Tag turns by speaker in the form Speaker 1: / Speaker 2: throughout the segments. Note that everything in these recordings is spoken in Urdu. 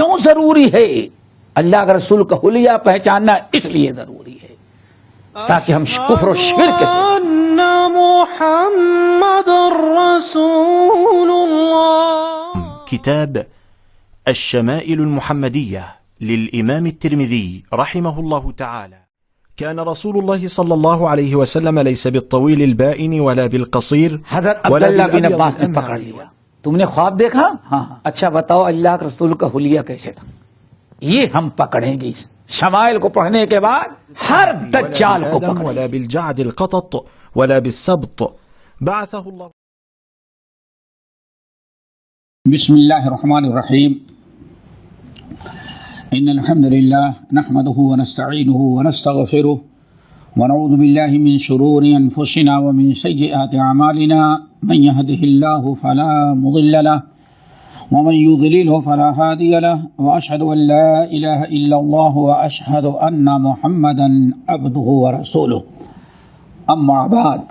Speaker 1: کیوں ضروری ہے؟ اللہ کے رسول کا حلیہ پہچاننا اس لیے ضروری ہے تاکہ ہم کفر و شرک سے
Speaker 2: محمد رسول الله.
Speaker 3: كتاب الشمائل المحمدية للإمام الترمذي رحمه الله تعالى. كان رسول الله صلى الله عليه وسلم ليس بالطويل البائن ولا بالقصير.
Speaker 1: حضرت عبداللہ بن عباس نے پکڑ لیا. تم نے خواب دیکھا؟ ہاں. اچھا بتاؤ اللہ کے رسول کا حلیہ کیسے تھا؟ یہ ہم پکڑیں گے اس شمائل کو پڑھنے کے بعد ہر دجال کو پکڑیں
Speaker 3: ولا بالجعد القطط ولا بالسبط بعثه الله.
Speaker 4: بسم الله الرحمن الرحيم. إن الحمد لله نحمده ونستعينه ونستغفره ونعوذ بالله من شرور أنفسنا ومن سيئات أعمالنا. من يهده الله فلا مضل له ومن يضلله فلا هادي له وأشهد أن لا إله إلا الله وأشهد أن محمدا عبده ورسوله. أما بعد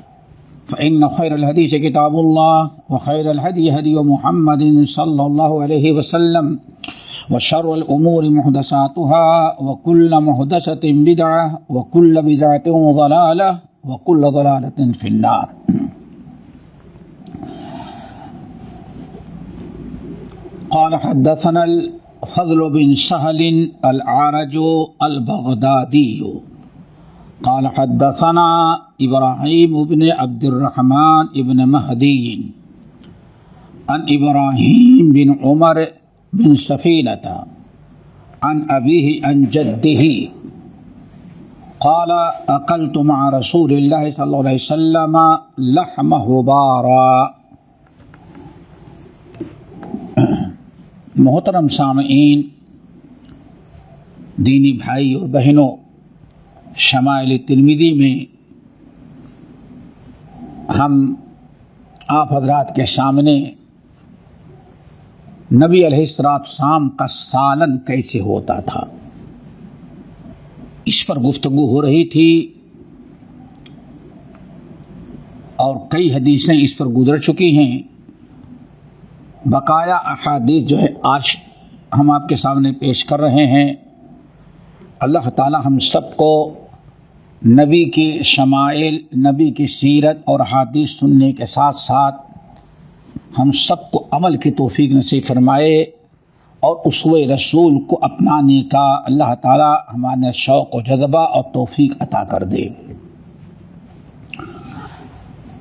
Speaker 4: فإن خير الحديث كتاب الله وخير الهدي هدي محمد صلى الله عليه وسلم وشر الأمور محدثاتها وكل محدثة بدعة وكل بدعة ضلالة وكل ضلالة في النار. قال حدثنا الفضل بن سهل الأعرج البغدادي قال حدثنا إبراهيم بن عبد الرحمن بن مهدي عن إبراهيم بن عمر بن سفينة عن أبيه عن جده قال أكلت مع رسول الله صلى الله عليه وسلم لحم هبارا. محترم سامعین، دینی بھائی اور بہنوں، شمائل ترمذی میں ہم آپ حضرات کے سامنے نبی علیہ السلام کا سالن کیسے ہوتا تھا اس پر گفتگو ہو رہی تھی، اور کئی حدیثیں اس پر گزر چکی ہیں. بقایا احادیث جو ہے آج ہم آپ کے سامنے پیش کر رہے ہیں. اللہ تعالی ہم سب کو نبی کی شمائل، نبی کی سیرت اور حدیث سننے کے ساتھ ساتھ ہم سب کو عمل کی توفیق نصیب فرمائے اور اسوہ رسول کو اپنانے کا اللہ تعالی ہمارے شوق و جذبہ اور توفیق عطا کر دے.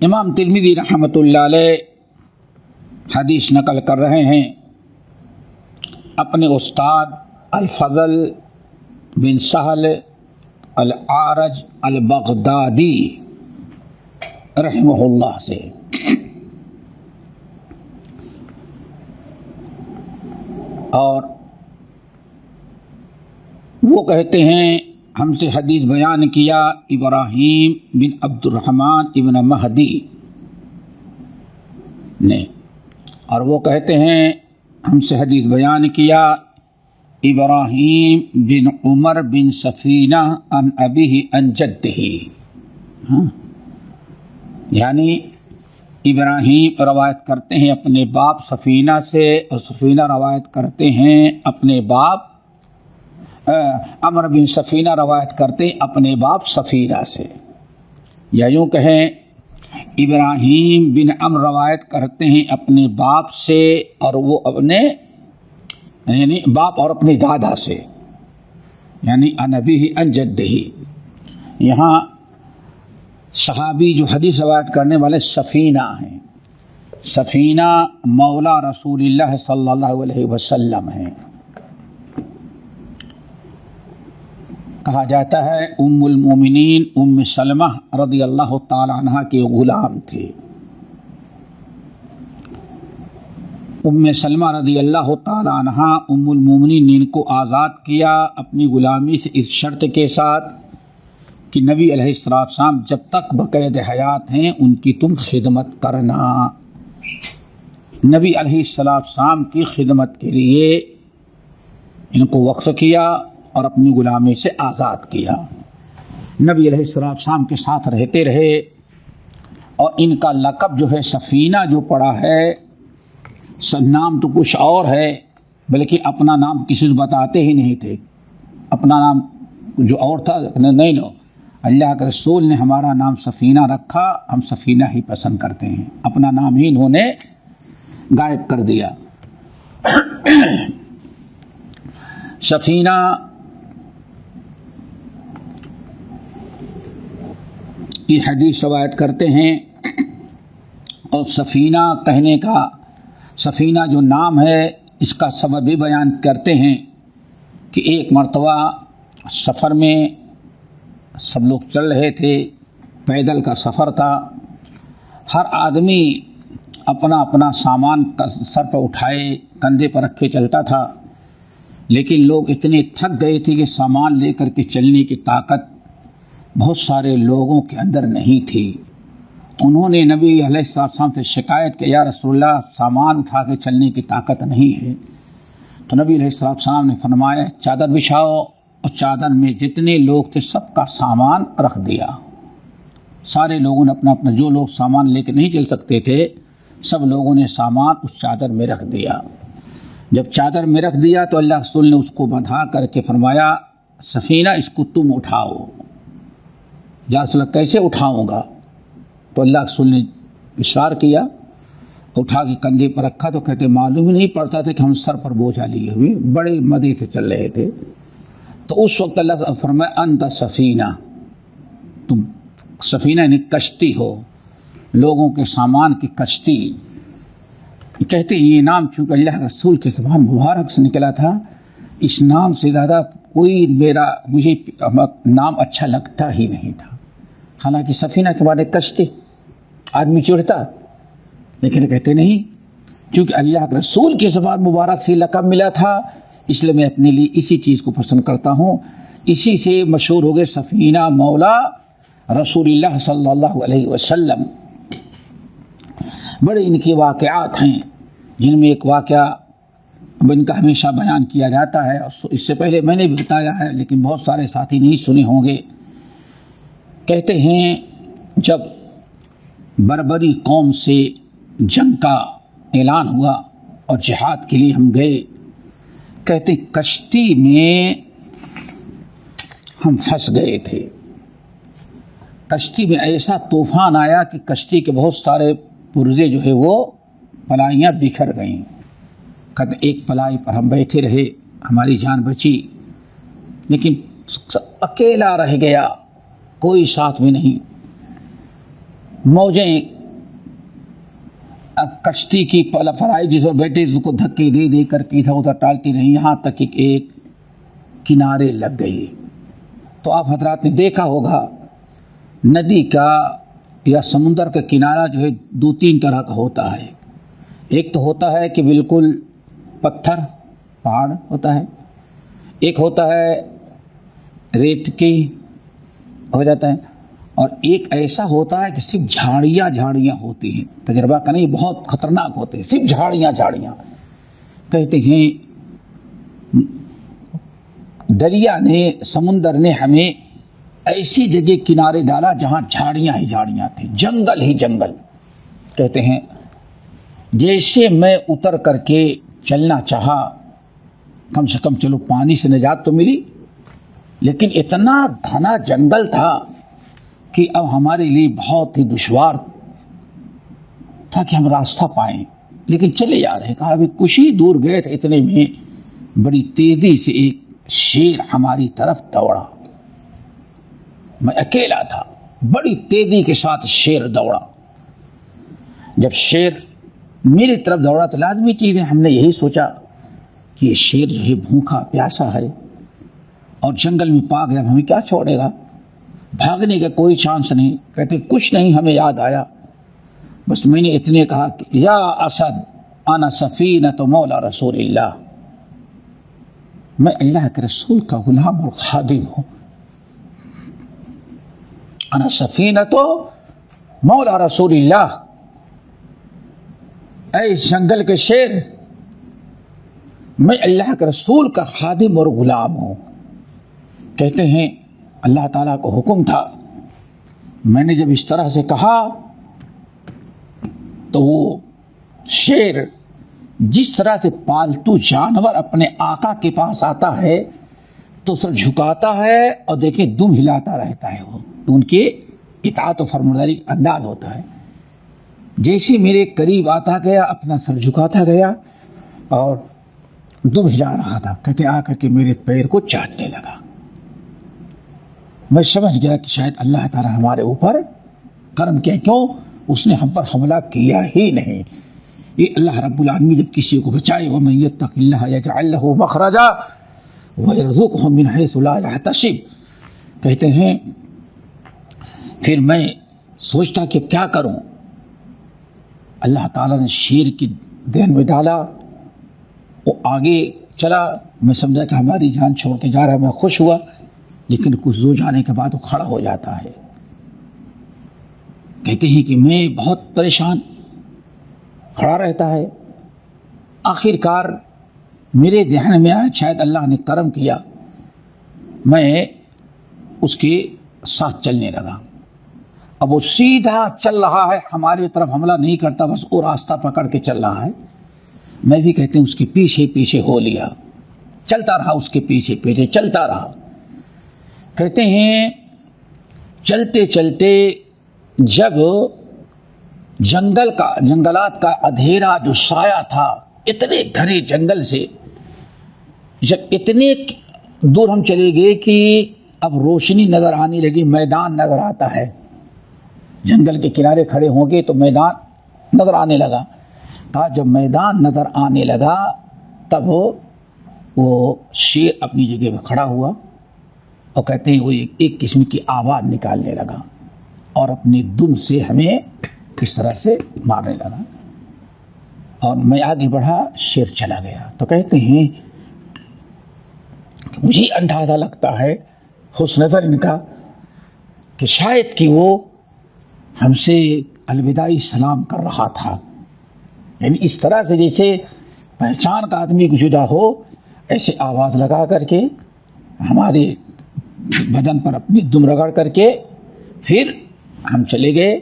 Speaker 4: امام ترمذی رحمۃ اللہ علیہ حدیث نقل کر رہے ہیں اپنے استاد الفضل بن سہل الأعرج البغدادی رحمہ اللہ سے. اور وہ کہتے ہیں ہم سے حدیث بیان کیا ابراہیم بن عبد الرحمن ابن مہدی نے، اور وہ کہتے ہیں ہم سے حدیث بیان کیا ابراہیم بن عمر بن سفینہ عن ابیہ عن جدہ. یعنی ابراہیم روایت کرتے ہیں اپنے باپ سفینہ سے، اور سفینہ روایت کرتے ہیں اپنے باپ عمر بن سفینہ روایت کرتے ہیں اپنے باپ سفینہ سے. یا یوں کہیں ابراہیم بن عمر روایت کرتے ہیں اپنے باپ سے، اور وہ اپنے یعنی باپ اور اپنے دادا سے، یعنی عن ابیہ عن جدہ. یہاں صحابی جو حدیث روایت کرنے والے سفینہ ہیں، سفینہ مولا رسول اللہ صلی اللہ علیہ وسلم ہیں. کہا جاتا ہے ام المومنین ام سلمہ رضی اللہ تعالی عنہ کے غلام تھے. ام سلمہ رضی اللہ تعالی عنہ ام المومنین نے ان کو آزاد کیا اپنی غلامی سے اس شرط کے ساتھ کہ نبی علیہ السلام جب تک بقید حیات ہیں ان کی تم خدمت کرنا. نبی علیہ السلام کی خدمت کے لیے ان کو وقف کیا اور اپنی غلامی سے آزاد کیا. نبی علیہ السلام کے ساتھ رہتے رہے، اور ان کا لقب جو ہے سفینہ جو پڑا ہے، نام تو کچھ اور ہے بلکہ اپنا نام کسی سے بتاتے ہی نہیں تھے، اپنا نام جو اور تھا نہیں لو، اللہ کے رسول نے ہمارا نام سفینہ رکھا، ہم سفینہ ہی پسند کرتے ہیں، اپنا نام ہی انہوں نے غائب کر دیا۔ سفینہ کی حدیث روایت کرتے ہیں، اور سفینہ کہنے کا، سفینہ جو نام ہے اس کا سبب بھی بیان کرتے ہیں کہ ایک مرتبہ سفر میں سب لوگ چل رہے تھے، پیدل کا سفر تھا، ہر آدمی اپنا اپنا سامان سر پر اٹھائے کندھے پر رکھے چلتا تھا، لیکن لوگ اتنے تھک گئے تھے کہ سامان لے کر کے چلنے کی طاقت بہت سارے لوگوں کے اندر نہیں تھی۔ انہوں نے نبی علیہ السلام سے شکایت کی، یا رسول اللہ سامان اٹھا کے چلنے کی طاقت نہیں ہے۔ تو نبی علیہ السلام نے فرمایا چادر بچھاؤ، اور چادر میں جتنے لوگ تھے سب کا سامان رکھ دیا۔ سارے لوگوں نے اپنا اپنا، جو لوگ سامان لے کے نہیں چل سکتے تھے سب لوگوں نے سامان اس چادر میں رکھ دیا۔ جب چادر میں رکھ دیا تو اللہ رسول نے اس کو بندھا کر کے فرمایا سفینہ اس کو تم اٹھاؤ۔ یا رسول اللہ کیسے اٹھاؤں گا؟ تو اللہ رسول نے اشارہ کیا، اٹھا کے کندھے پر رکھا، تو کہتے معلوم ہی نہیں پڑتا تھا کہ ہم سر پر بوجھا لیے ہوئے بڑے مزے سے چل رہے تھے۔ تو اس وقت اللہ تعالیٰ فرمایا انت سفینہ، تم سفینہ یعنی کشتی ہو، لوگوں کے سامان کی کشتی۔ کہتے ہیں یہ نام چونکہ اللہ رسول کے زبان مبارک سے نکلا تھا، اس نام سے زیادہ مجھے نام اچھا لگتا ہی نہیں تھا۔ حالانکہ سفینہ کے بعد کشتی آدمی چڑھتا، لیکن کہتے نہیں، چونکہ اللہ کے رسول کے زبان مبارک سے لقب ملا تھا، اس لیے میں اپنے لیے اسی چیز کو پسند کرتا ہوں۔ اسی سے مشہور ہو گئے سفینہ مولا رسول اللہ صلی اللہ علیہ وسلم۔ بڑے ان کے واقعات ہیں، جن میں ایک واقعہ ان کا ہمیشہ بیان کیا جاتا ہے، اور اس سے پہلے میں نے بھی بتایا ہے لیکن بہت سارے ساتھی نہیں سنے ہوں گے۔ کہتے ہیں جب بربری قوم سے جنگ کا اعلان ہوا اور جہاد کے لیے ہم گئے، کہتے کشتی میں ہم پھنس گئے تھے۔ کشتی میں ایسا طوفان آیا کہ کشتی کے بہت سارے پرزے جو ہے وہ پلائیاں بکھر گئیں۔ کہتے ایک پلائی پر ہم بیٹھے رہے، ہماری جان بچی، لیکن اکیلا رہ گیا، کوئی ساتھ میں نہیں۔ موجیں کشتی کی فرائی جس پر بیٹھے اس کو دھکے دے دے کر کے ادھر ادھر ٹالتی رہی، یہاں تک کہ ایک کنارے لگ گئی۔ تو آپ حضرات نے دیکھا ہوگا ندی کا یا سمندر کا کنارہ جو ہے دو تین طرح کا ہوتا ہے۔ ایک تو ہوتا ہے کہ بالکل پتھر پہاڑ ہوتا ہے، ایک ہوتا ہے ریت کی ہو جاتا ہے، اور ایک ایسا ہوتا ہے کہ صرف جھاڑیاں جھاڑیاں ہوتی ہیں۔ تجربہ کریں، بہت خطرناک ہوتے ہیں، صرف جھاڑیاں جھاڑیاں۔ کہتے ہیں دریا نے، سمندر نے ہمیں ایسی جگہ کنارے ڈالا جہاں جھاڑیاں ہی جھاڑیاں تھیں، جنگل ہی جنگل۔ کہتے ہیں جیسے میں اتر کر کے چلنا چاہا، کم سے کم چلو پانی سے نجات تو ملی، لیکن اتنا گھنا جنگل تھا کہ اب ہمارے لیے بہت ہی دشوار تھا کہ ہم راستہ پائیں، لیکن چلے جا رہے۔ کہا ابھی کچھ ہی دور گئے تھے، اتنے میں بڑی تیزی سے ایک شیر ہماری طرف دوڑا۔ میں اکیلا تھا، بڑی تیزی کے ساتھ شیر دوڑا۔ جب شیر میری طرف دوڑا تو لازمی چیز ہے، ہم نے یہی سوچا کہ یہ شیر جو ہے بھوکا پیاسا ہے اور جنگل میں پا گیا، ہمیں کیا چھوڑے گا، بھاگنے کا کوئی چانس نہیں۔ کہتے کچھ نہیں، ہمیں یاد آیا، بس میں نے اتنے کہا کہ یا اسد انا سفینۃ مولا رسول اللہ، میں اللہ کے رسول کا غلام اور خادم ہوں۔ انا سفینۃ مولا رسول اللہ، اے جنگل کے شیر، میں اللہ کے رسول کا خادم اور غلام ہوں۔ کہتے ہیں اللہ تعالیٰ کو حکم تھا، میں نے جب اس طرح سے کہا تو وہ شیر جس طرح سے پالتو جانور اپنے آقا کے پاس آتا ہے تو سر جھکاتا ہے اور دیکھیں دم ہلاتا رہتا ہے، وہ ان کے اطاعت و فرمانبرداری کا انداز ہوتا ہے. جیسے میرے قریب آتا گیا اپنا سر جھکاتا گیا اور دم ہلا رہا تھا. کہتے آ کر کے میرے پیر کو چاٹنے لگا. میں سمجھ گیا کہ شاید اللہ تعالیٰ ہمارے اوپر کرم کیا، کیوں اس نے ہم پر حملہ کیا ہی نہیں. یہ اللہ رب العالمین جب کسی کو بچائے وَمَن يَتَّقِ اللَّهَ يَجْعَل لَّهُ مَخْرَجًا وَيَرْزُقْهُ مِنْ حَيْثُ لَا يَحْتَسِبُ. کہتے ہیں پھر میں سوچتا کہ کیا کروں. اللہ تعالیٰ نے شیر کی دہن میں ڈالا، وہ آگے چلا. میں سمجھا کہ ہماری جان چھوڑ کے جا رہا ہے. میں خوش ہوا، لیکن کچھ دور جانے کے بعد وہ کھڑا ہو جاتا ہے. کہتے ہیں کہ میں بہت پریشان، کھڑا رہتا ہے. آخر کار میرے ذہن میں آیا شاید اللہ نے کرم کیا، میں اس کے ساتھ چلنے لگا. اب وہ سیدھا چل رہا ہے، ہماری طرف حملہ نہیں کرتا، بس وہ راستہ پکڑ کے چل رہا ہے. میں بھی کہتے ہیں اس کے پیچھے پیچھے ہو لیا، چلتا رہا، اس کے پیچھے پیچھے چلتا رہا. کہتے ہیں چلتے چلتے جب جنگلات کا اندھیرا جو سایہ تھا، اتنے گھنے جنگل سے جب اتنے دور ہم چلے گئے کہ اب روشنی نظر آنے لگی، میدان نظر آتا ہے. جنگل کے کنارے کھڑے ہوں گے تو میدان نظر آنے لگا. کہا جب میدان نظر آنے لگا تب وہ شیر اپنی جگہ پہ کھڑا ہوا اور کہتے ہیں وہ ایک قسم کی آواز نکالنے لگا اور اپنے دم سے ہمیں اس طرح سے مارنے لگا. اور میں آگے بڑھا، شیر چلا گیا. تو کہتے ہیں مجھے اندازہ لگتا ہے حسن نظر ان کا کہ شاید کہ وہ ہم سے الوداعی سلام کر رہا تھا. یعنی اس طرح سے جیسے پہچان کا آدمی کو جدا ہو، ایسے آواز لگا کر کے ہمارے بدن پر اپنی دم رگڑ کر کے پھر ہم چلے گئے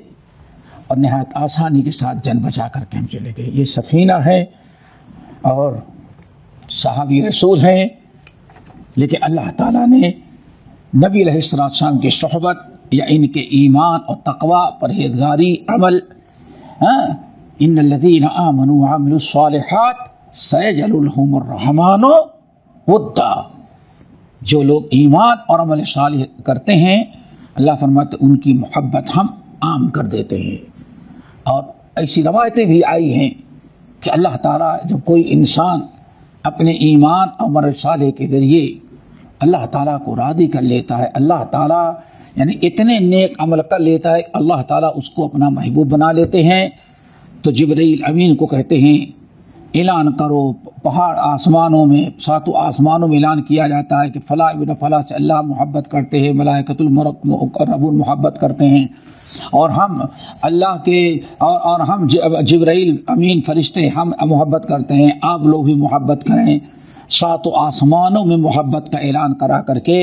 Speaker 4: اور نہایت آسانی کے ساتھ جان بچا کر کے ہم چلے گئے. یہ سفینہ ہے اور صحابی رسول ہیں، لیکن اللہ تعالیٰ نے نبی علیہ السلام کی صحبت یا ان کے ایمان اور تقوی، پرہیزگاری، عمل، ان الذین آمنوا وعملوا الصالحات سیجعل لهم الرحمن ودا. جو لوگ ایمان اور عمل صالح کرتے ہیں اللہ فرماتے ان کی محبت ہم عام کر دیتے ہیں. اور ایسی روایتیں بھی آئی ہیں کہ اللہ تعالیٰ جب کوئی انسان اپنے ایمان اور عمل صالح کے ذریعے اللہ تعالیٰ کو راضی کر لیتا ہے، اللہ تعالیٰ یعنی اتنے نیک عمل کر لیتا ہے، اللہ تعالیٰ اس کو اپنا محبوب بنا لیتے ہیں. تو جبرائیل امین کو کہتے ہیں اعلان کرو، پہاڑ آسمانوں میں، ساتوں آسمانوں میں اعلان کیا جاتا ہے کہ فلاں ابن فلاں سے اللہ محبت کرتے ہیں، ملائکۃ المقربون محبت کرتے ہیں، اور ہم اللہ کے اور ہم جبرائیل امین فرشتے ہم محبت کرتے ہیں، آپ لوگ بھی محبت کریں. ساتوں آسمانوں میں محبت کا اعلان کرا کر کے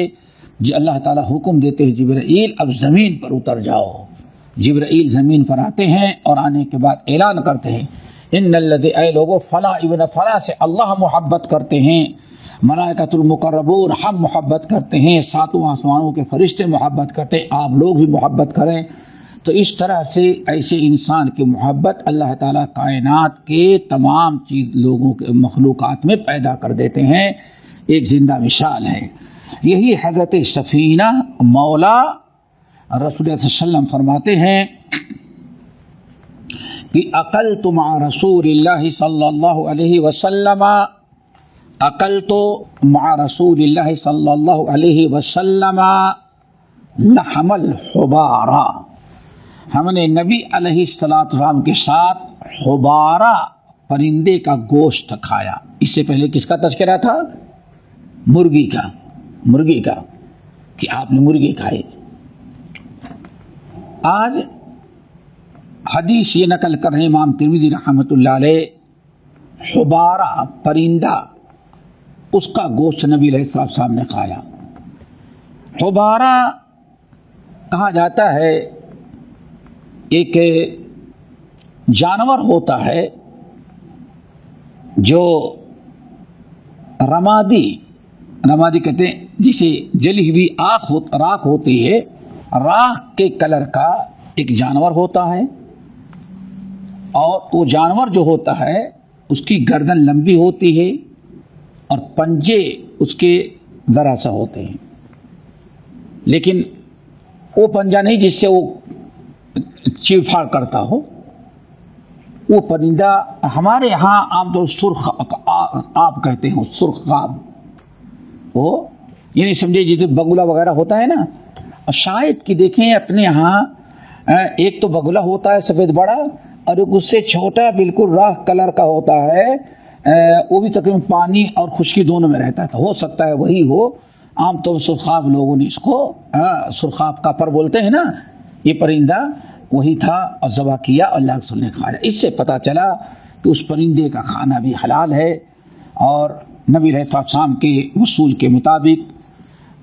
Speaker 4: اللہ تعالیٰ حکم دیتے ہیں جبرائیل اب زمین پر اتر جاؤ. جبرائیل زمین پر آتے ہیں اور آنے کے بعد اعلان کرتے ہیں ان الذی اے لوگوں فلاں ابن فلاں سے اللہ محبت کرتے ہیں، ملائکۃ المقربون ہم محبت کرتے ہیں، ساتوں آسمانوں کے فرشتے محبت کرتے ہیں، آپ لوگ بھی محبت کریں. تو اس طرح سے ایسے انسان کی محبت اللہ تعالیٰ کائنات کے تمام لوگوں کے مخلوقات میں پیدا کر دیتے ہیں. ایک زندہ مثال ہے. یہی حضرت سفینہ مولا رسول اللہ صلی اللہ علیہ وسلم فرماتے ہیں کہ اقلت مع رسول اللہ صلی اللہ علیہ وسلم، اقلت مع رسول اللہ صلی اللہ علیہ وسلم لحم الحبارہ. ہم نے نبی علیہ السلام کے ساتھ حبارہ پرندے کا گوشت کھایا. اس سے پہلے کس کا تذکرہ تھا؟ مرغی کا کہ آپ نے مرغی کھائی. آج حدیث یہ نقل کر رہے ہیں امام ترمذی رحمۃ اللہ علیہ، حبارہ پرندہ اس کا گوشت نبی علیہ السلام نے کھایا. حبارہ کہا جاتا ہے ایک جانور ہوتا ہے جو رمادی کہتے ہیں جسے جلی ہوئی راکھ ہوتی ہے، راکھ کے کلر کا ایک جانور ہوتا ہے، اور وہ جانور جو ہوتا ہے اس کی گردن لمبی ہوتی ہے اور پنجے اس کے ذرا سا ہوتے ہیں، لیکن وہ پنجہ نہیں جس سے وہ چیڑ پھاڑ کرتا ہو۔ وہ پرندہ ہمارے ہاں عام طور سرخ آب کہتے ہیں، سرخ آب، وہ یہ نہیں سمجھے جیسے بگولا وغیرہ ہوتا ہے نا، اور شاید کہ دیکھیں اپنے یہاں ایک تو بگولا ہوتا ہے سفید بڑا، اور ایک اس سے چھوٹا بالکل راکھ کلر کا ہوتا ہے، وہ بھی تقریباً پانی اور خشکی دونوں میں رہتا ہے، تو ہو سکتا ہے وہی ہو۔ عام طور سرخاب لوگوں نے اس کو سرخاب کا پر بولتے ہیں نا، یہ پرندہ وہی تھا اور ذبح کیا اور اللہ کے رسول نے کھایا۔ اس سے پتہ چلا کہ اس پرندے کا کھانا بھی حلال ہے، اور نبی علیہ السلام کے وصول کے مطابق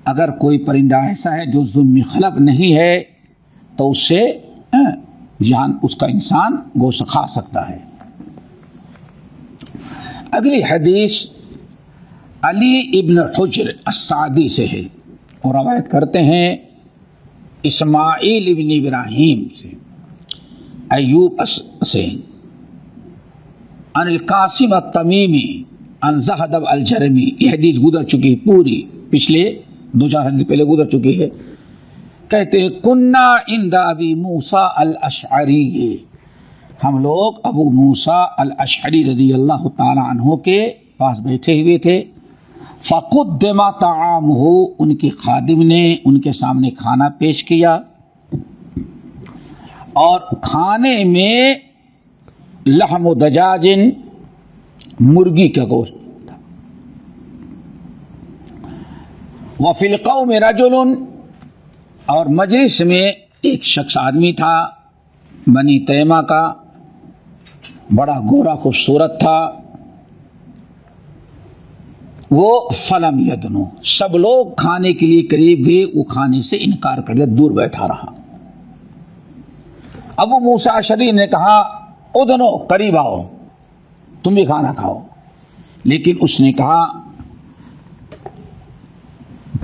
Speaker 4: اگر کوئی پرندہ ایسا ہے جو ذم خلق نہیں ہے تو اس سے اس کا انسان گوشت کھا سکتا ہے۔ اگلی حدیث علی ابن حجر السعدی سے ہے، اور روایت کرتے ہیں اسماعیل ابن ابراہیم سے، ایوب سے، عن القاسم التمیمی عن زہدب الجرمی۔ یہ حدیث گزر چکی ہے پوری، پچھلے 2-4 حدیث پہلے گزر چکی ہے۔ کہتے ہیں کننا عند ابی موسیٰ الاشعری، ہم لوگ ابو موسیٰ الاشعری رضی اللہ تعالی عنہ کے پاس بیٹھے ہوئے تھے، فقدم طعامہ، ان کے خادم نے ان کے سامنے کھانا پیش کیا، اور کھانے میں لحم و دجاج، مرغی کا گوشت تھا، وفی القوم رجل، اور مجلس میں ایک شخص آدمی تھا بنی تیمہ کا، بڑا گورا خوبصورت تھا، وہ فلم یدنو، سب لوگ کھانے کے لیے قریب گئے، وہ کھانے سے انکار کر دیا، دور بیٹھا رہا۔ ابو موسیٰ اشعری نے کہا ادنو، قریب آؤ، تم بھی کھانا کھاؤ، لیکن اس نے کہا،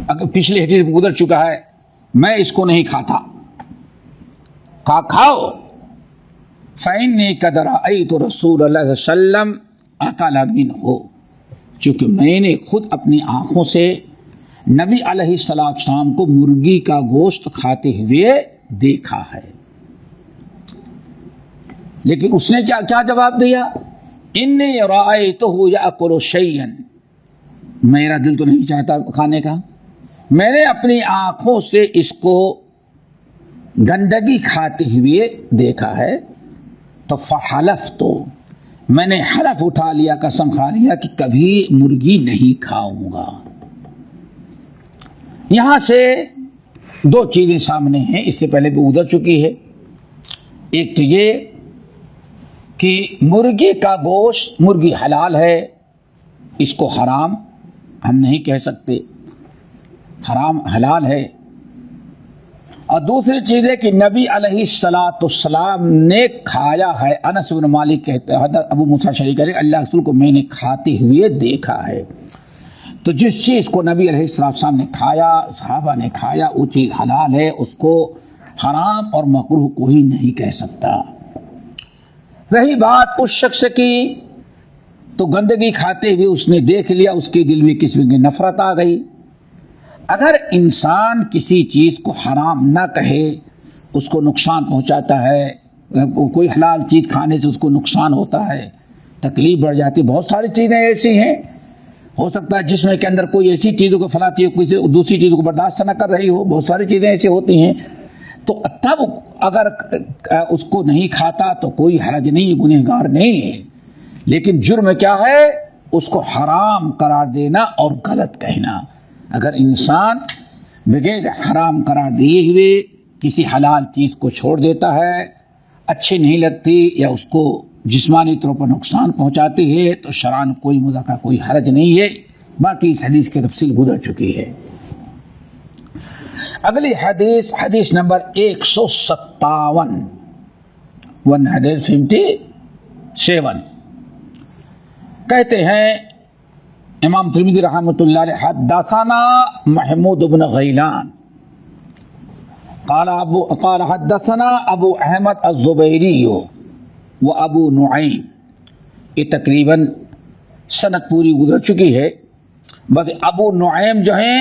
Speaker 4: اگر پچھلے حدیث میں گزر چکا ہے، میں اس کو نہیں کھاتا، کہا کھاؤ، فإنی قد رأیت رسول اللہ صلی اللہ علیہ وسلم اکل منہ، چونکہ میں نے خود اپنی آنکھوں سے نبی علیہ السلام کو مرغی کا گوشت کھاتے ہوئے دیکھا ہے۔ لیکن اس نے کیا جواب دیا؟ انی رأیتہ یأکل شیئا، میرا دل تو نہیں چاہتا کھانے کا، میں نے اپنی آنکھوں سے اس کو گندگی کھاتے ہوئے دیکھا ہے، تو فحلفت، میں نے حلف اٹھا لیا، قسم کھا لیا کہ کبھی مرغی نہیں کھاؤں گا۔ یہاں سے 2 چیزیں سامنے ہیں، اس سے پہلے بھی گزر چکی ہے۔ ایک تو یہ کہ مرغی کا گوشت، مرغی حلال ہے، اس کو حرام ہم نہیں کہہ سکتے، حرام حلال ہے۔ اور دوسری چیز ہے کہ نبی علیہ السلام نے کھایا ہے۔ انس بن مالک کہتے ہیں، حضرت ابو موسیٰ اشعری کہتے ہیں اللہ کے رسول کو میں نے کھاتے ہوئے دیکھا ہے۔ تو جس چیز کو نبی علیہ السلام نے کھایا، صحابہ نے کھایا، وہ چیز حلال ہے، اس کو حرام اور مکروہ کوئی نہیں کہہ سکتا۔ رہی بات اس شخص کی، تو گندگی کھاتے ہوئے اس نے دیکھ لیا، اس کے دل میں کسی کی نفرت آ گئی۔ اگر انسان کسی چیز کو حرام نہ کہے، اس کو نقصان پہنچاتا ہے، کوئی حلال چیز کھانے سے اس کو نقصان ہوتا ہے، تکلیف بڑھ جاتی ہے، بہت ساری چیزیں ایسی ہیں، ہو سکتا ہے جسم کے اندر کوئی ایسی چیزوں کو فلاتی ہو، کوئی دوسری چیزوں کو برداشت نہ کر رہی ہو، بہت ساری چیزیں ایسی ہوتی ہیں، تو تب اگر اس کو نہیں کھاتا تو کوئی حرج نہیں، گنہگار نہیں ہے۔ لیکن جرم کیا ہے؟ اس کو حرام قرار دینا اور غلط کہنا۔ اگر انسان بغیر حرام قرار دیے ہوئے کسی حلال چیز کو چھوڑ دیتا ہے، اچھی نہیں لگتی یا اس کو جسمانی طور پر نقصان پہنچاتی ہے، تو شرعاً کوئی مذاکرہ، کوئی حرج نہیں ہے۔ باقی اس حدیث کی تفصیل گزر چکی ہے۔ اگلی حدیث، حدیث نمبر 157، کہتے ہیں امام ترمذی رحمۃ اللہ علیہ حدثنا محمود بن غیلان قال حدثنا ابو احمد الزبیری و ابو نعیم. یہ تقریباً سند پوری گزر چکی ہے. بس ابو نعیم جو ہیں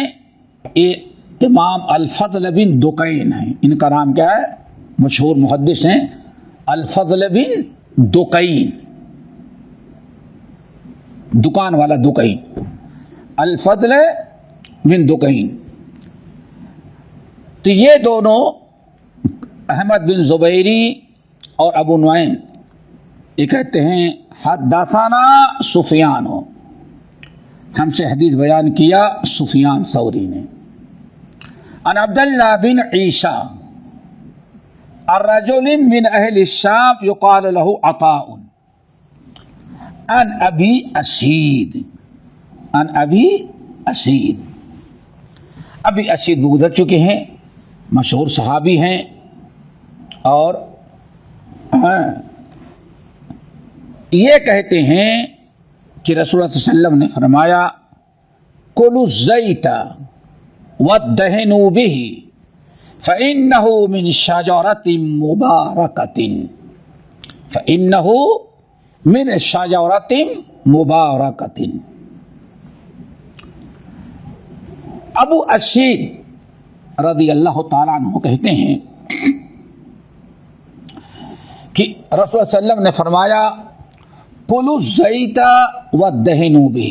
Speaker 4: یہ امام الفضل بن دقین ہیں. ان کا نام کیا ہے؟ مشہور محدث ہیں الفضل بن دقین، دکان والا دقین، الفضل بن دقین. تو یہ دونوں احمد بن زبیری اور ابو نعیم یہ کہتے ہیں حدثنا سفیان ہو، ہم سے حدیث بیان کیا سفیان ثوری نے. عن عبداللہ بن عیسیٰ الرجل من اہل الشام یقال له عطاء عن ابی اسید، عن ابی اسید. ابی اسید بھی گزر چکے ہیں، مشہور صحابی ہیں. اور یہ کہتے ہیں کہ رسول اللہ صلی اللہ علیہ وسلم نے فرمایا کلوا الزیت وادہنوا بہ فإنہ من شجرۃ مبارکۃ، فإنہ من شجرۃ مبارکۃ. ابو اسید رضی اللہ تعالیٰ عنہ کہتے ہیں کہ رسول اللہ صلی اللہ علیہ وسلم نے فرمایا کلوا الزیت وادہنوا بہ،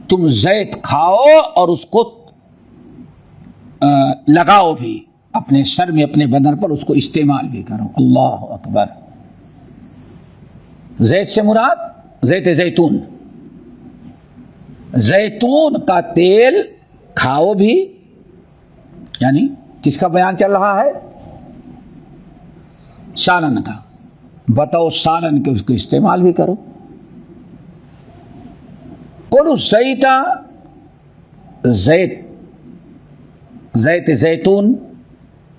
Speaker 4: تم زیت کھاؤ اور اس کو لگاؤ بھی، اپنے سر میں اپنے بدن پر اس کو استعمال بھی کرو. اللہ اکبر. زیت سے مراد زیت زیتون، زیتون کا تیل کھاؤ بھی، یعنی کس کا بیان چل رہا ہے؟ سالن کا. بتاؤ سالن کے اس کو استعمال بھی کرو. کلوا الزیت، زیت زیتون،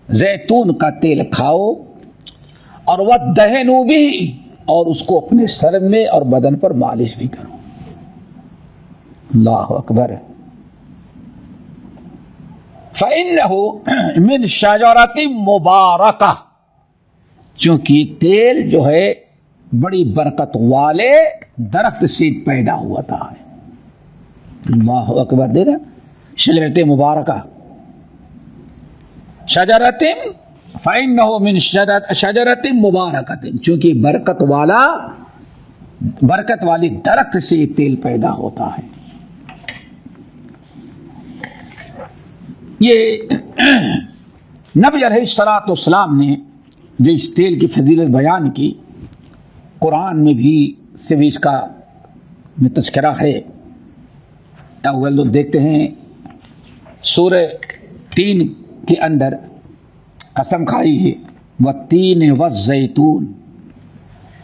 Speaker 4: زیتون کا تیل کھاؤ، اور وادہنوا بہ، اور اس کو اپنے سر میں اور بدن پر مالش بھی کرو. اللہ اکبر. فإنہ من شجرۃ مبارکہ، چونکہ تیل جو ہے بڑی برکت والے درخت سے پیدا ہوا تھا. اللہ اکبر. دیکھا شجرۃ مبارکہ، شجرۃ فإنہ من شجرۃ مبارکۃ، چونکہ برکت والی درخت سے تیل پیدا ہوتا ہے. یہ نبی علیہ الصلوۃ والسلام نے جو اس تیل کی فضیلت بیان کی، قرآن میں بھی سے بھی اس کا تذکرہ ہے. اول لوگ دیکھتے ہیں سورہ 3 کے اندر قسم کھائی ہے والتین والزیتون،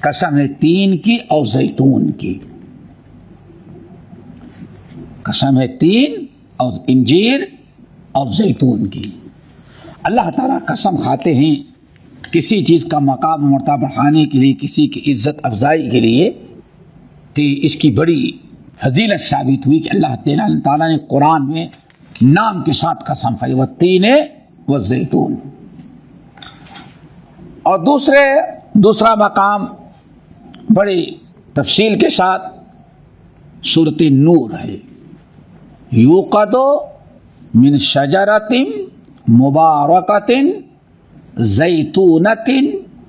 Speaker 4: قسم ہے تین کی اور زیتون کی، قسم ہے تین اور انجیر اور زیتون کی. اللہ تعالیٰ قسم کھاتے ہیں کسی چیز کا مقام و مرتبہ بڑھانے کے لیے، کسی کی عزت افزائی کے لیے، تو اس کی بڑی فضیلت ثابت ہوئی کہ اللہ تعالیٰ نے قرآن میں نام کے ساتھ قسم کھائی والتین والزیتون. اور دوسرا مقام بڑی تفصیل کے ساتھ سورۃ نور ہے. یوقد من شجرۃ مبارکۃ زیتونۃ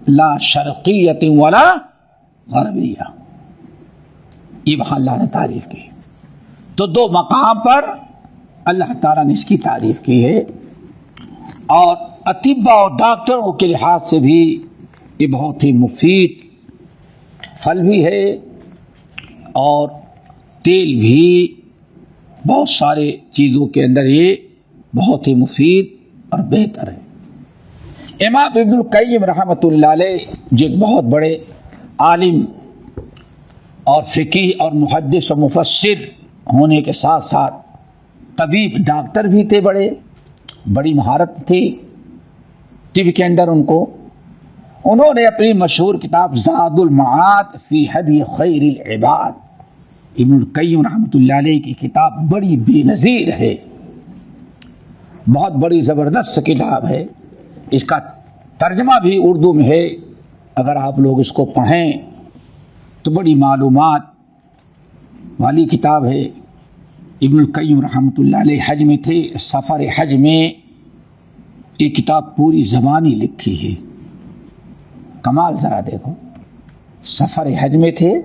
Speaker 4: لا شرقیۃ ولا غربیہ. یہ وہاں اللہ نے تعریف کی. تو دو مقام پر اللہ تعالیٰ نے اس کی تعریف کی ہے. اور اطباء اور ڈاکٹروں کے لحاظ سے بھی یہ بہت ہی مفید پھل بھی ہے اور تیل بھی بہت سارے چیزوں کے اندر یہ بہت ہی مفید اور بہتر ہے. امام ابن القیم رحمۃ اللہ علیہ جو ایک بہت بڑے عالم اور فقی اور محدث و مفسر ہونے کے ساتھ ساتھ طبیب ڈاکٹر بھی تھے، بڑی مہارت تھی طب کے اندر ان کو. انہوں نے اپنی مشہور کتاب زاد المعاد فی ہدی خیر العباد ابن القیم رحمۃ اللہ علیہ کی کتاب بڑی بے نظیر ہے، بہت بڑی زبردست کتاب ہے، اس کا ترجمہ بھی اردو میں ہے، اگر آپ لوگ اس کو پڑھیں تو بڑی معلومات والی کتاب ہے۔ ابن القیم رحمۃ اللہ علیہ حج میں تھے، سفر حج میں یہ کتاب پوری زبانی لکھی ہے، کمال ذرا دیکھو، سفر حج میں تھے،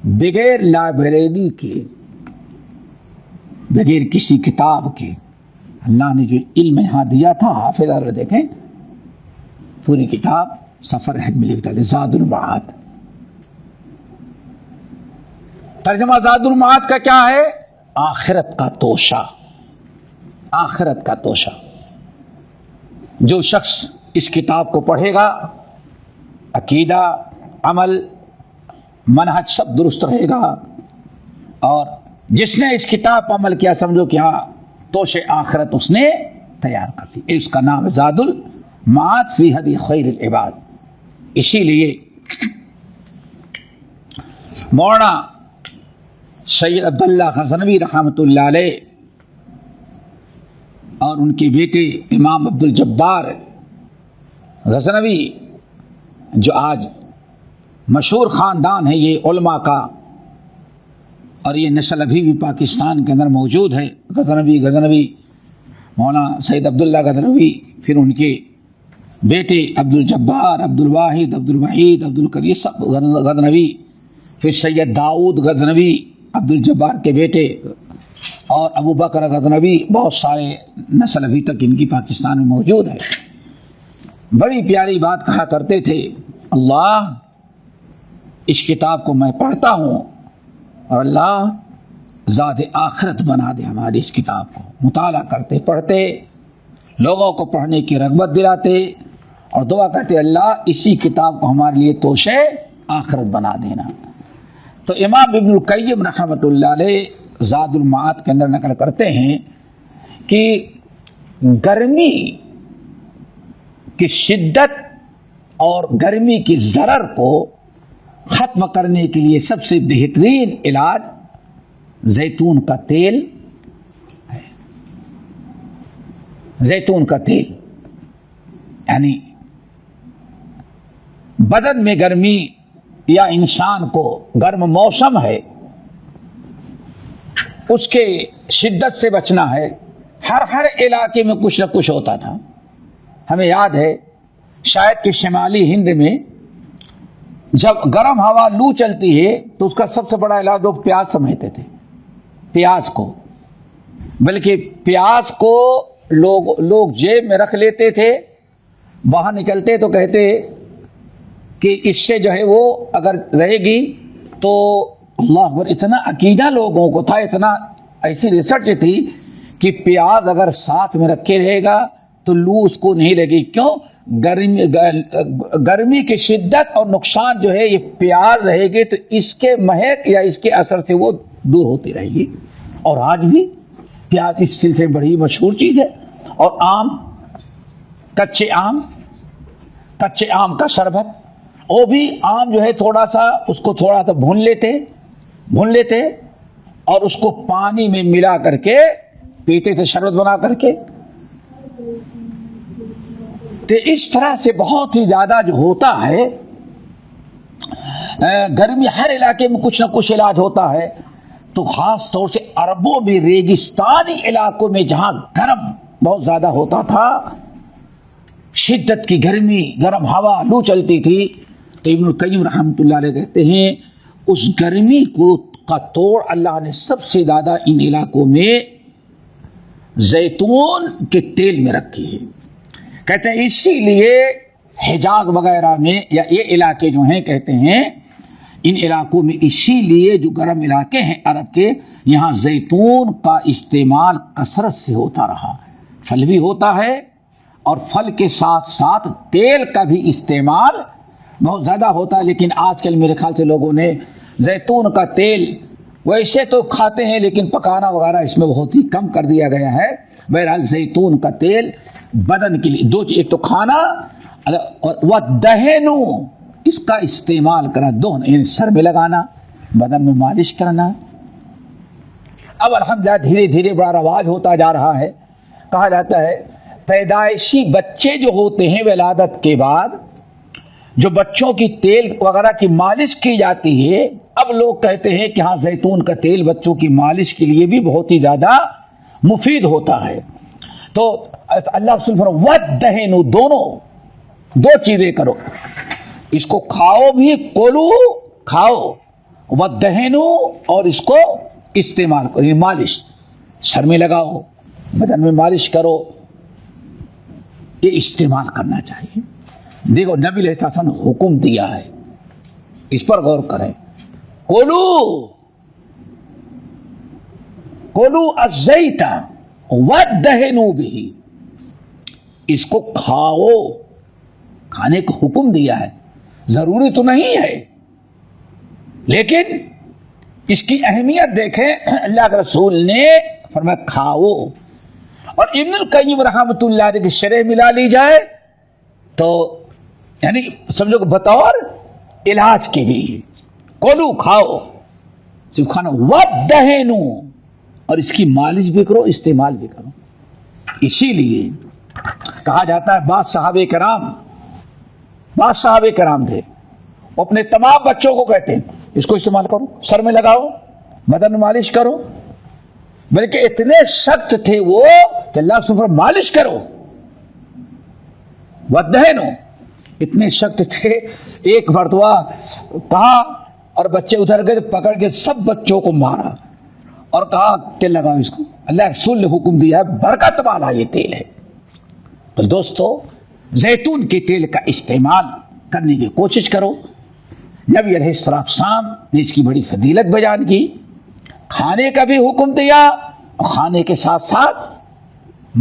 Speaker 4: بغیر لائبریری کے، بغیر کسی کتاب کے، اللہ نے جو علم یہاں دیا تھا، حافظ اور دیکھیں پوری کتاب سفر حج میں لکھ ڈالے، زاد المعاد۔ ترجمہ زاد المعاد کا کیا ہے؟ آخرت کا توشہ، آخرت کا توشہ۔ جو شخص اس کتاب کو پڑھے گا، عقیدہ، عمل، منہج سب درست رہے گا، اور جس نے اس کتاب پر عمل کیا سمجھو کہ ہاں توشے آخرت اس نے تیار کر لی۔ اس کا نام زاد المعاد فی ہدی خیر العباد۔ اسی لیے مولانا سید عبداللہ غزنوی رحمۃ اللہ علیہ اور ان کے بیٹے امام عبد الجبار غزنوی، جو آج مشہور خاندان ہے یہ علماء کا، اور یہ نسل ابھی بھی پاکستان کے اندر موجود ہے، غزنوی مولانا سید عبداللہ غزنوی، پھر ان کے بیٹے عبد الجبار، عبد الواحد، عبد الوحید، عبد القدیر سب غزنوی، پھر سید داؤد غزنوی عبد الجبار کے بیٹے، اور ابو بکر غزنوی، بہت سارے نسل ابھی تک ان کی پاکستان میں موجود ہے۔ بڑی پیاری بات کہا کرتے تھے، اللہ اس کتاب کو میں پڑھتا ہوں اور اللہ زاد آخرت بنا دے ہماری اس کتاب کو۔ مطالعہ کرتے پڑھتے، لوگوں کو پڑھنے کی رغبت دلاتے، اور دعا کرتے اللہ اسی کتاب کو ہمارے لیے توشے آخرت بنا دینا۔ تو امام ابن القیم رحمۃ اللہ علیہ زاد المعاد کے اندر نقل کرتے ہیں کہ گرمی کی شدت اور گرمی کی ضرر کو ختم کرنے کے لیے سب سے بہترین علاج زیتون کا تیل ہے۔ زیتون کا تیل یعنی بدن میں گرمی یا انسان کو گرم موسم ہے اس کے شدت سے بچنا ہے۔ ہر علاقے میں کچھ نہ کچھ ہوتا تھا، ہمیں یاد ہے شاید کہ شمالی ہند میں جب گرم ہوا لو چلتی ہے تو اس کا سب سے بڑا علاج لوگ پیاز سمجھتے تھے، پیاز کو، بلکہ پیاز کو لوگ جیب میں رکھ لیتے تھے، باہر نکلتے تو کہتے کہ اس سے جو ہے وہ اگر رہے گی تو اللہ اکبر۔ اتنا عقیدہ لوگوں کو تھا، اتنا ایسی ریسرچ تھی کہ پیاز اگر ساتھ میں رکھے رہے گا تو لو اس کو نہیں لگے۔ کیوں؟ گرمی کی شدت اور نقصان جو ہے یہ پیاز رہے گی تو اس کے مہک یا اس کے اثر سے وہ دور ہوتی رہے گی۔ اور آج بھی پیاز اس سلسلے میں بڑی مشہور چیز ہے۔ اور آم، کچے آم کا شربت، وہ بھی آم جو ہے تھوڑا سا اس کو تھوڑا سا بھون لیتے اور اس کو پانی میں ملا کر کے پیتے تھے، شربت بنا کر کے۔ تو اس طرح سے بہت ہی زیادہ جو ہوتا ہے گرمی، ہر علاقے میں کچھ نہ کچھ علاج ہوتا ہے۔ تو خاص طور سے عربوں میں ریگستانی علاقوں میں جہاں گرم بہت زیادہ ہوتا تھا، شدت کی گرمی، گرم ہوا لو چلتی تھی، تو ابن القیم رحمۃ اللہ علیہ کہتے ہیں اس گرمی کا توڑ اللہ نے سب سے زیادہ ان علاقوں میں زیتون کے تیل میں رکھی ہے۔ کہتے ہیں اسی لیے حجاز وغیرہ میں یا یہ علاقے جو ہیں کہتے ہیں ان علاقوں میں اسی لیے جو گرم علاقے ہیں عرب کے، یہاں زیتون کا استعمال کثرت سے ہوتا رہا۔ پھل بھی ہوتا ہے اور پھل کے ساتھ ساتھ تیل کا بھی استعمال بہت زیادہ ہوتا ہے، لیکن آج کل میرے خیال سے لوگوں نے زیتون کا تیل ویسے تو کھاتے ہیں لیکن پکانا وغیرہ اس میں بہت ہی کم کر دیا گیا ہے۔ بہرحال زیتون کا تیل بدن کے لیے دو چیز، ایک تو کھانا اور دہنو، اس کا استعمال کرنا، دہن یعنی سر میں لگانا، بدن میں مالش کرنا. اب الحمدللہ دھیرے دھیرے بڑا رواج ہوتا جا رہا ہے. کہا جاتا ہے پیدائشی بچے جو ہوتے ہیں ولادت کے بعد جو بچوں کی تیل وغیرہ کی مالش کی جاتی ہے، اب لوگ کہتے ہیں کہ ہاں زیتون کا تیل بچوں کی مالش کے لیے بھی بہت ہی زیادہ مفید ہوتا ہے. تو اللہ رسول فرماتے وَدَّهِنُوا، دونوں دو چیزیں کرو، اس کو کھاؤ بھی، کولو کھاؤ، وَدَّهِنُوا اور اس کو استعمال کرو، مالش سر میں لگاؤ، بدن میں مالش کرو، یہ استعمال کرنا چاہیے. دیکھو نبی علیہ السلام نے حکم دیا ہے، اس پر غور کریں. کولو الزیت وَدَّهِنُوا بِهِ، اس کو کھاؤ، کھانے کو حکم دیا ہے. ضروری تو نہیں ہے لیکن اس کی اہمیت دیکھیں. اللہ کے رسول نے فرمایا کھاؤ. اور ابن القیم رحمۃ اللہ علیہ کی شرح ملا لی جائے تو یعنی سمجھو کہ بطور علاج کے لیے کولو کھاؤ، صرف کھانا، وَدَّهِنُوا اور اس کی مالش بھی کرو، استعمال بھی کرو. اسی لیے کہا جاتا ہے بعض صحابہ کرام تھے، وہ اپنے تمام بچوں کو کہتے ہیں اس کو استعمال کرو، سر میں لگاؤ، بدن میں مالش کرو. بلکہ اتنے سخت تھے وہ کہ اللہ کے رسول مالش کرو، وَدَّهِنُوا، اتنے سخت تھے. ایک مرتبہ کہا اور بچے ادھر گئے، پکڑ کے سب بچوں کو مارا اور کہا تیل لگاؤ اس کو. اللہ کے رسول نے حکم دیا ہے، برکت والا یہ تیل ہے. تو دوستو زیتون کے تیل کا استعمال کرنے کی کوشش کرو. نبی علیہ السلام نے اس کی بڑی فضیلت بیان کی، کھانے کا بھی حکم دیا، کھانے کے ساتھ ساتھ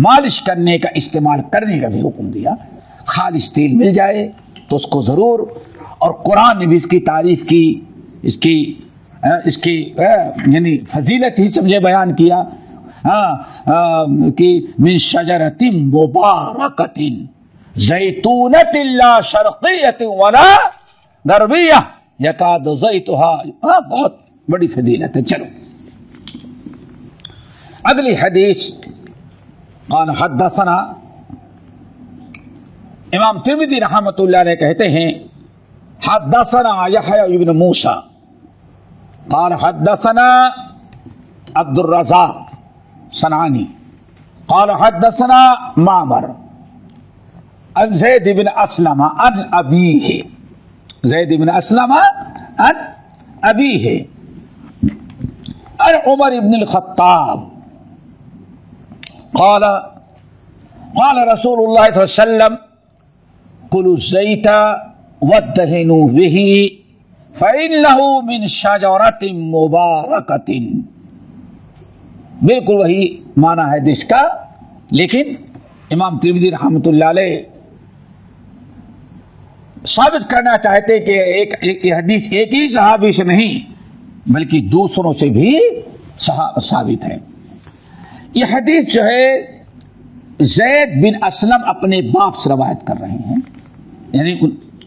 Speaker 4: مالش کرنے کا، استعمال کرنے کا بھی حکم دیا. خالص تیل مل جائے تو اس کو ضرور. اور قرآن نے بھی اس کی تعریف کی، اس کی یعنی فضیلت ہی سمجھے بیان کیا کہ من شجرۃ مبارکۃ زیتونۃ لا شرقیۃ ولا غربیہ یکاد زیتها، بہت بڑی فضیلت ہے. چلو اگلی حدیث. قال حدثنا، امام ترمذی رحمۃ اللہ علیہ کہتے ہیں حدثنا یحییٰ ابن موسیٰ قال حدثنا عبد الرزاق صنعانی قال حدثنا معمر عن زید بن اسلم عن ابیہ، زید بن اسلم عن ابیہ عن عمر بن الخطاب قال رسول اللہ صلی اللہ علیہ وسلم کلوا الزیت وَدَّهِنُوا بِهِ فَإِنَّهُ مِنْ شَجَرَةٍ مُبَارَكَةٍ. بالکل وہی معنی ہے جس کا، لیکن امام ترمذی رحمۃ اللہ علیہ ثابت کرنا چاہتے کہ ایک حدیث ایک ہی صحابی سے نہیں بلکہ دوسروں سے بھی ثابت ہے. یہ حدیث جو ہے زید بن اسلم اپنے باپ سے روایت کر رہے ہیں، یعنی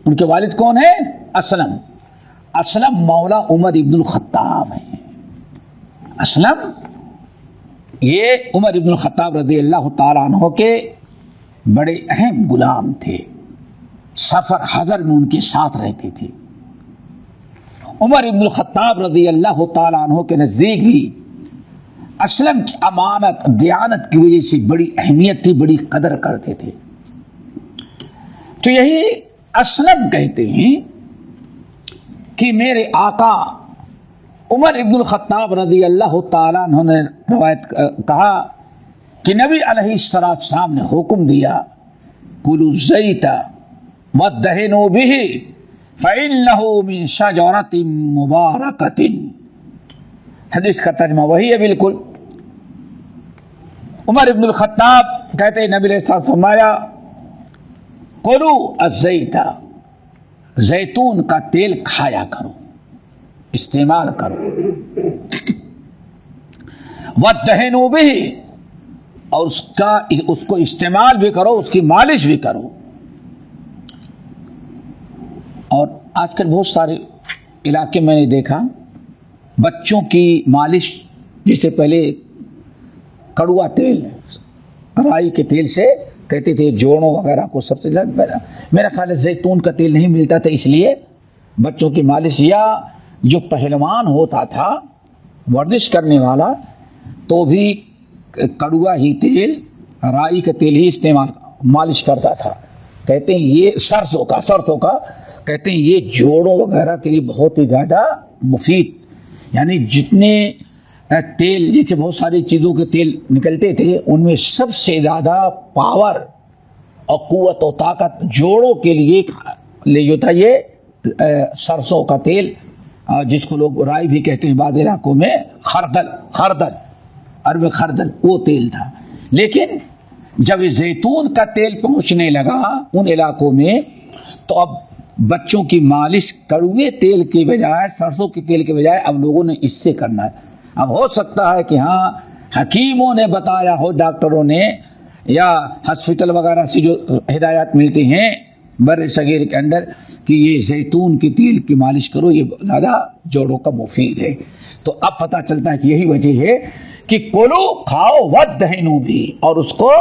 Speaker 4: ان کے والد کون ہیں؟ اسلم مولا عمر ابن الخطاب ہیں. اسلم یہ عمر ابن الخطاب رضی اللہ تعالیٰ عنہ کے بڑے اہم غلام تھے، سفر حضر میں ان کے ساتھ رہتے تھے. عمر ابن الخطاب رضی اللہ تعالیٰ عنہ کے نزدیک بھی اسلم کی امانت دیانت کی وجہ سے بڑی اہمیت تھی، بڑی قدر کرتے تھے. تو یہی اسلم کہتے ہیں کہ میرے آقا عمر ابن الخطاب رضی اللہ تعالیٰ عنہ نے روایت کہا کہ نبی علیہ السلام نے حکم دیا کلوا الزیت وَدَّهِنُوا بِهِ فَإِنَّهُ مِنْ شَجَرَةٍ مُبَارَكَةٍ. حدیث کا ترجمہ وہی ہے بالکل. عمر ابن الخطاب کہتے ہیں نبی علیہ السلام نے فرمایا کلوا الزیت، زیتون کا تیل کھایا کرو، استعمال کرو. وَدَّهِنُوا بِهِ اور اس کو استعمال بھی کرو، اس کی مالش بھی کرو. اور آج کل بہت سارے علاقے میں نے دیکھا بچوں کی مالش، جسے پہلے کڑوا تیل، رائی کے تیل سے کہتے تھے جوڑوں وغیرہ کو سب سے میرا خیال ہے زیتون کا تیل نہیں ملتا تھا، اس لیے بچوں کی مالش، یا جو پہلوان ہوتا تھا ورزش کرنے والا تو بھی کڑوا ہی تیل، رائی کا تیل ہی استعمال مالش کرتا تھا. کہتے ہیں یہ سرسوں کا کہتے ہیں یہ جوڑوں وغیرہ کے لیے بہت ہی زیادہ مفید، یعنی جتنے تیل، جیسے بہت ساری چیزوں کے تیل نکلتے تھے ان میں سب سے زیادہ پاور اور قوت و طاقت جوڑوں کے لیے جو تھا یہ سرسوں کا تیل، جس کو لوگ رائی بھی کہتے ہیں بعض علاقوں میں، خردل عربی خردل، وہ تیل تھا. لیکن جب زیتون کا تیل پہنچنے لگا ان علاقوں میں تو اب بچوں کی مالش کڑوے تیل کی بجائے، سرسوں کے تیل کے بجائے اب لوگوں نے اس سے کرنا ہے. اب ہو سکتا ہے کہ ہاں حکیموں نے بتایا ہو، ڈاکٹروں نے، یا ہاسپٹل وغیرہ سے جو ہدایات ملتی ہیں بر صغیر کے اندر کہ یہ زیتون کے تیل کی مالش کرو، یہ زیادہ جوڑوں کا مفید ہے. تو اب پتہ چلتا ہے کہ یہی وجہ ہے کہ کلو کھاؤ ودہنو بھی، اور اس کو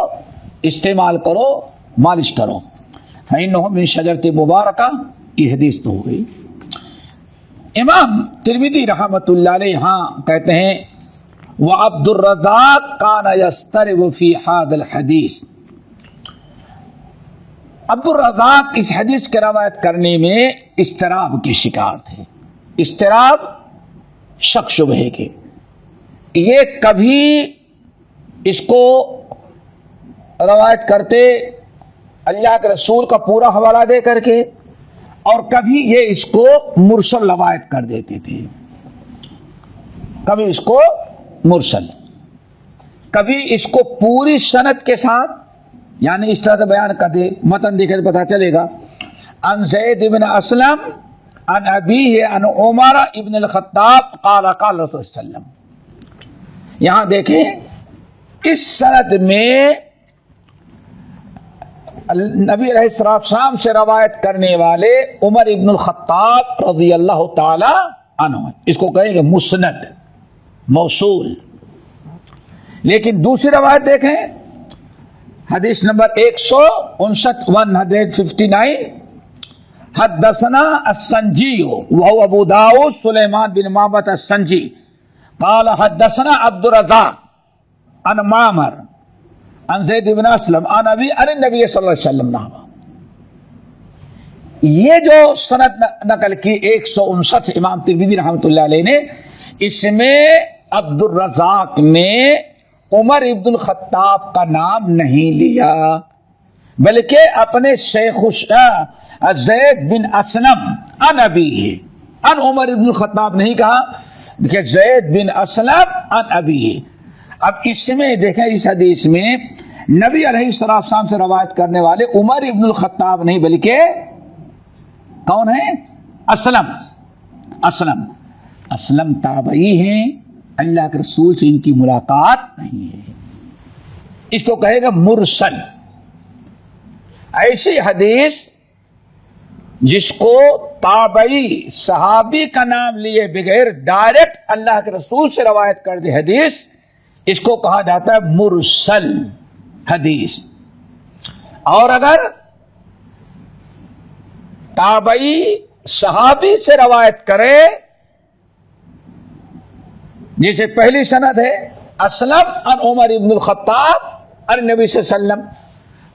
Speaker 4: استعمال کرو، مالش کرو. فإنه من شجرۃ مبارکہ، یہ حدیث تو ہو گئی. امام ترمذی رحمۃ اللہ علیہ یہاں کہتے ہیں وعبد الرزاق کان یضطرب فی ھذا الحدیث، عبد الرزاق اس حدیث کے روایت کرنے میں اضطراب کے شکار تھے. اضطراب، شک شبہے کے. یہ کبھی اس کو روایت کرتے اللہ کے رسول کا پورا حوالہ دے کر کے، اور کبھی یہ اس کو مرسل روایت کر دیتے تھے. کبھی اس کو مرسل، کبھی اس کو پوری سند کے ساتھ، یعنی اس طرح سے بیان کر دے، متن دیکھے تو پتہ چلے گا. عن زید بن اسلم عن ابیہ عن عمر ابن الخطاب قال قال رسول صلی اللہ علیہ وسلم. یہاں دیکھیں اس سند میں نبی علیہ السلام سے روایت کرنے والے عمر ابن الخطاب رضی اللہ تعالی عنہ، اس کو کہیں گے مسند، موصول. لیکن دوسری روایت دیکھیں، حدیث نمبر 159 حدثنا السنجی وهو ابو داؤد سلیمان بن معبد السنجی قال حدثنا عبد الرزاق عن معمر عن زید بن اسلم عن ابی عن النبی صلی اللہ علیہ وسلم نحو. یہ جو سند نقل کی 159 امام ترمذی رحمۃ اللہ علیہ نے، اس میں عبد الرزاق نے عمر ابن الخطاب کا نام نہیں لیا، بلکہ اپنے شیخ زید بن اسلم عن ابیہ عن عمر ابن الخطاب نہیں کہا، کہ زید بن اسلم عن ابیہ. اب اس میں دیکھیں اس حدیث میں نبی علیہ السلام سے روایت کرنے والے عمر ابن الخطاب نہیں بلکہ کون ہے؟ اسلم تابعی ہیں، اللہ کے رسول سے ان کی ملاقات نہیں ہے. اس کو کہے گا مرسل. ایسی حدیث جس کو تابعی صحابی کا نام لیے بغیر ڈائریکٹ اللہ کے رسول سے روایت کر دی حدیث، اس کو کہا جاتا ہے مرسل حدیث. اور اگر تابعی صحابی سے روایت کرے، جیسے پہلی سند ہے اسلم عن عمر ابن الخطاب عن نبی صلی اللہ علیہ وسلم،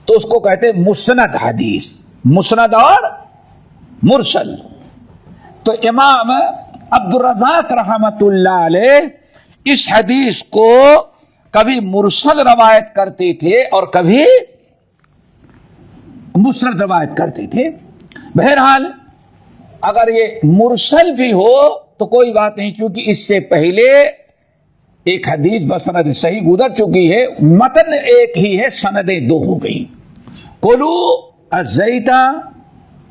Speaker 4: تو اس کو کہتے ہیں مسند حدیث. مسند اور مرسل. تو امام عبد الرزاق رحمت اللہ علیہ اس حدیث کو کبھی مرسل روایت کرتے تھے اور کبھی مسند روایت کرتے تھے. بہرحال اگر یہ مرسل بھی ہو تو کوئی بات نہیں، کیونکہ اس سے پہلے ایک حدیث بسند صحیح گزر چکی ہے، متن ایک ہی ہے، سندیں دو ہو گئی. کلو الزیت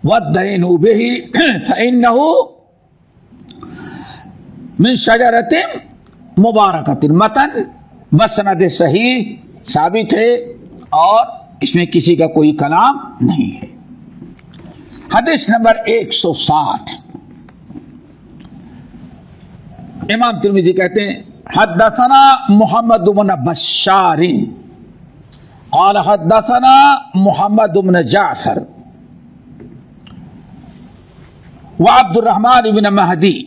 Speaker 4: وادہنوا بہ فإنہ من شجرۃ مبارکۃ. متن بسند صحیح ثابت ہے اور اس میں کسی کا کوئی کلام نہیں ہے. حدیث نمبر 160 امام ترمذی کہتے ہیں حدثنا محمد بن بشار قال حدثنا محمد بن جعفر وعبد الرحمن بن مہدی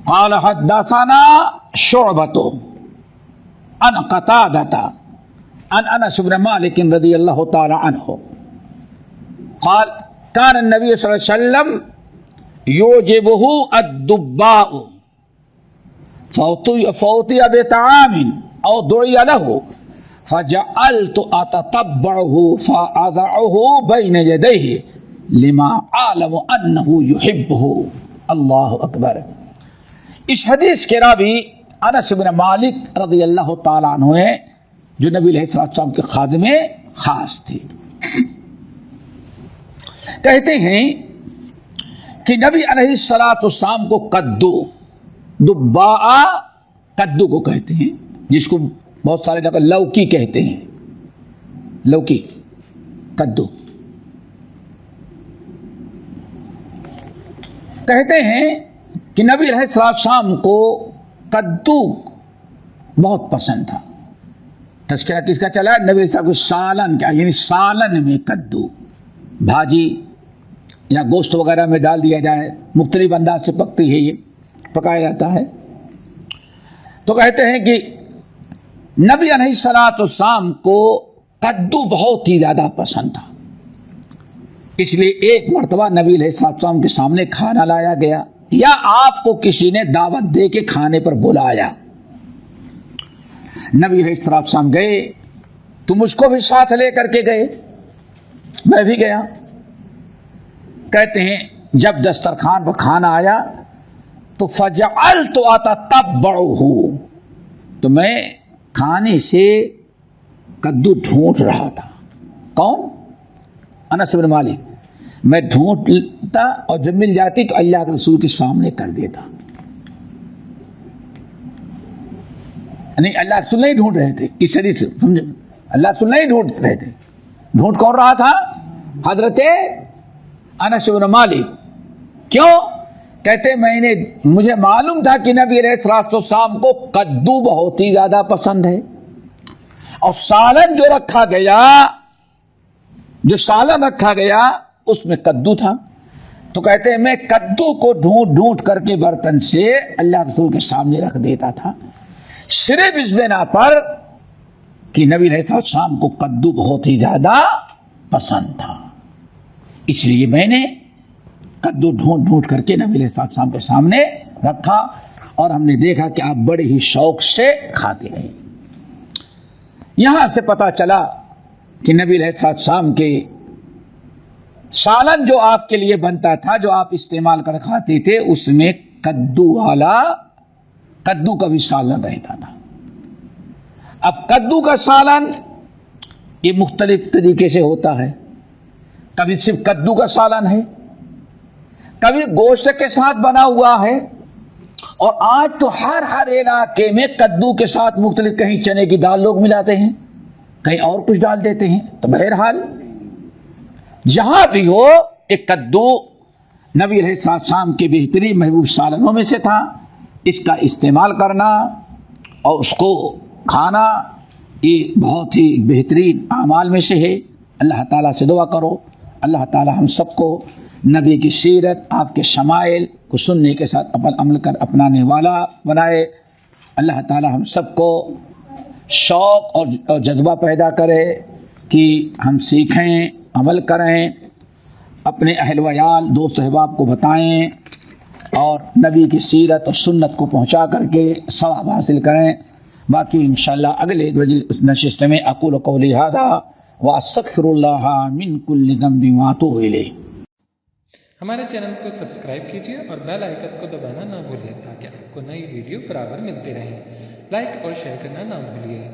Speaker 4: قال حدثنا شعبۃ عن قتادہ عن انس بن مالک رضی اللہ تعالی عنہ قال كان النبي صلی اللہ علیہ وسلم يعجبه الدباء فأوتي بطعام أو دعي له فجعلت أتتبعه فأضعه بين يديه لما أعلم أنه يحبه. اللہ اکبر. اس حدیث کے راوی انس بن مالک رضی اللہ تعالیٰ عنہ ہیں جو نبی علیہ السلام کے خادم خاص تھے. کہتے ہیں کہ نبی علیہ السلام کو کدو دبا کدو کو کہتے ہیں جس کو بہت سارے جگہ لوکی کہتے ہیں. لوکی کدو کہتے ہیں کہ نبی علیہ السلام کو کدو بہت پسند تھا. تذکرہ کس کا چلا ہے؟ نبی علیہ السلام کو سالن کیا یعنی سالن میں کدو بھاجی یا گوشت وغیرہ میں ڈال دیا جائے مختلف انداز سے پکتی ہے یہ پکایا جاتا ہے. تو کہتے ہیں کہ نبی علیہ السلام کو کدو بہت ہی زیادہ پسند تھا. اس لیے ایک مرتبہ نبی علیہ السلام کے سامنے کھانا لایا گیا یا آپ کو کسی نے دعوت دے کے کھانے پر بلایا. نبی علیہ السلام گئے تو مجھ کو بھی ساتھ لے کر کے گئے, میں بھی گیا. کہتے ہیں جب دسترخوان پر کھانا آیا تو فجعلت اتتبعه تو میں کھانے سے کدو ڈھونڈ رہا تھا. کون؟ انس بن مالک. میں ڈھونڈتا اور جب مل جاتی تو اللہ کے رسول کے سامنے کر دیتا. نہیں اللہ رسول نہیں ڈھونڈ رہے تھے, اس حدیث سے سمجھے, اللہ رسول نہیں ڈھونڈ رہے تھے. ڈھونڈ کون رہا تھا؟ حضرت انس بن مالک. کیوں؟ کہتے مجھے معلوم تھا کہ نبی علیہ السلام کو کدو بہت ہی زیادہ پسند ہے اور سالن جو رکھا گیا اس میں کدو تھا. تو کہتے ہیں میں کدو کو ڈھونڈ کر کے برتن سے اللہ رسول کے سامنے رکھ دیتا تھا, صرف اس بنا پر کہ نبی علیہ السلام کو کدو بہت ہی زیادہ پسند تھا. اس لیے میں نے کدو ڈھونڈ کر کے نبی علیہ السلام کے سامنے رکھا اور ہم نے دیکھا کہ آپ بڑے ہی شوق سے کھاتے رہے. یہاں سے پتا چلا کہ نبی علیہ السلام کے سالن جو آپ کے لیے بنتا تھا, جو آپ استعمال کر کھاتے تھے, اس میں کدو کا بھی سالن رہتا تھا. اب کدو کا سالن یہ مختلف طریقے سے ہوتا ہے. کبھی صرف کدو کا سالن ہے, کبھی گوشت کے ساتھ بنا ہوا ہے, اور آج تو ہر علاقے میں کدو کے ساتھ مختلف, کہیں چنے کی دال لوگ ملاتے ہیں, کہیں اور کچھ ڈال دیتے ہیں. تو بہرحال جہاں بھی ہو ایک کدو نبی علیہ السلام کے بہترین محبوب سالنوں میں سے تھا. اس کا استعمال کرنا اور اس کو کھانا یہ بہت ہی بہترین اعمال میں سے ہے. اللہ تعالیٰ سے دعا کرو اللہ تعالیٰ ہم سب کو نبی کی سیرت, آپ کے شمائل کو سننے کے ساتھ عمل کر اپنانے والا بنائے. اللہ تعالیٰ ہم سب کو شوق اور جذبہ پیدا کرے کہ ہم سیکھیں, عمل کریں, اپنے اہل ویال دوست احباب کو بتائیں اور نبی کی سیرت اور سنت کو پہنچا کر کے ثواب حاصل کریں. باقی انشاءاللہ اگلے نشست میں اقول قولی ھذا واستغفر اللہ من کل ذنب واتوب الیہ.
Speaker 2: ہمارے چینل کو سبسکرائب کیجیے اور بیل آئیکن کو دبانا نہ بھولیں تاکہ آپ کو نئی ویڈیو برابر ملتی رہیں. لائک اور شیئر کرنا نہ بھولیے.